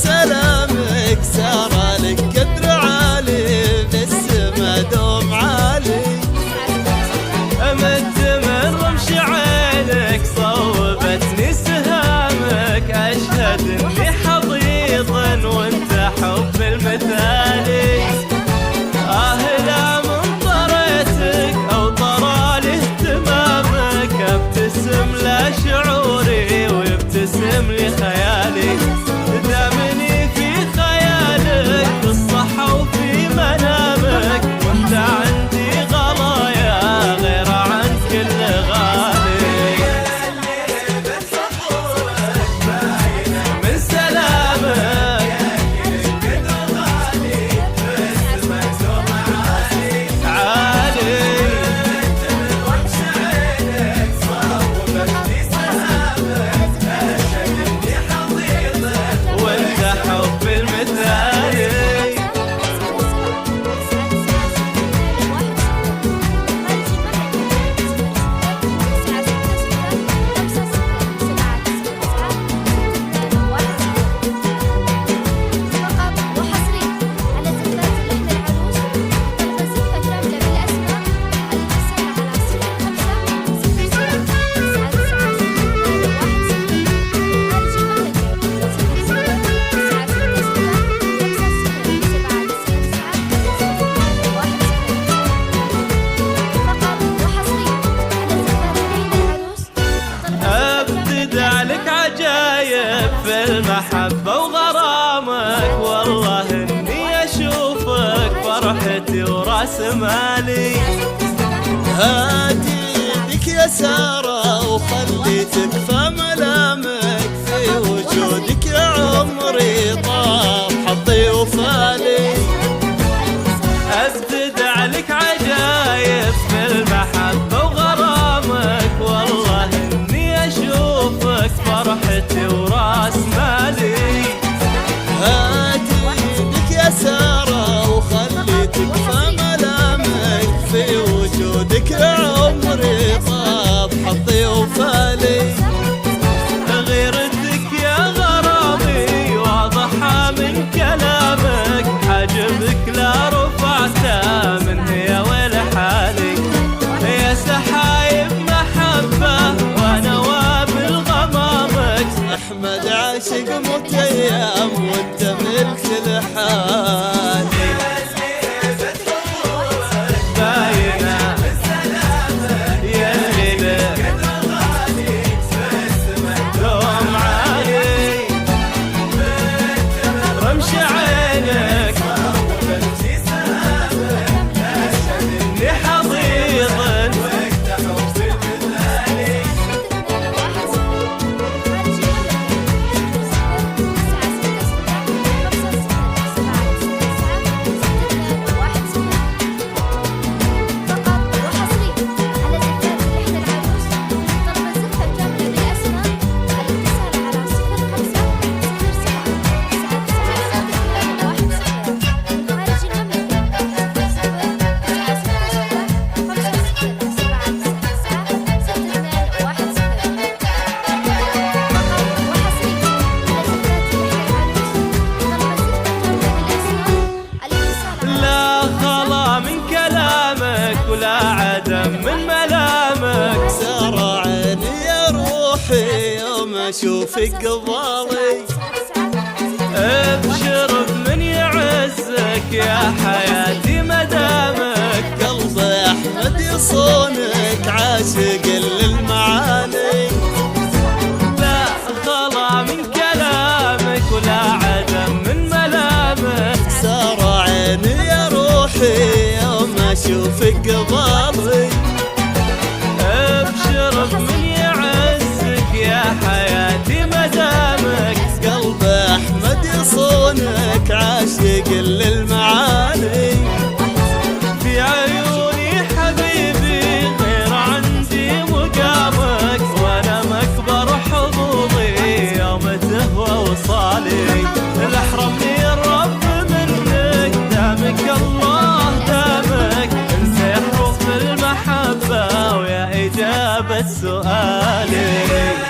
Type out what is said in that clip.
سلامك سار لك قدر عالي بالسما دوم عالي. أمد من رمش عينك صوبتني سهامك، أشهد إني حضيض وأنت حب المثالي. لا من طريتك أو طرالي اهتمامك، ابتسم لشعوري ويبتسم لي خيالي. دامني في خيالك بالصحة وفي منامك، وانت عندي غلايا غير عن كل غالي. من سلامك في المحبة وغرامك، والله إني أشوفك فرحتي وراس مالي. هاتي يدك يا سارة وخلي تكفى ملامك، في وجودك يا عمري طاب حظي وفالي. أبتدع لك عجايب في المحبة وغرامك، والله إني أشوفك فرحتي وراس مالي. هاتي يدك يا سارة وخلي تكفى ملامك، في وجودك يا عمري طاب حظي وفالي. غيرتك يا غرامي واضحة من كلامك، حجبك لا رفعته من هي ولحالي. يا سحايب محبة ونوابل غمامك، أحمد عاشق متيم وانت ملك لحالي. باينة يلي لك دوم عالي. رمش عينك إني حضيض ولا عدم من ملامك. سار عيني يا روحي يوم اشوفك قبالي. ابشر بمن يعزك يا حياتي مدامك، قلب احمد يصونك عاشق للمعاني. لا خلا من كلامك ولا عدم من ملامك. سار عيني يا روحي يوم اشوفك قبالي. ابشر بمن يعزك يا حياتي مدامك، قلب احمد يصونك عاشق للمعاني. في عيوني حبيبي غير عندي مقامك، وانا مكبر حظوظي يوم تهوى وصالي. الاحرمني الرب منك دامك الله دامك، انسى حروف المحبة ويا إجابة سؤالي.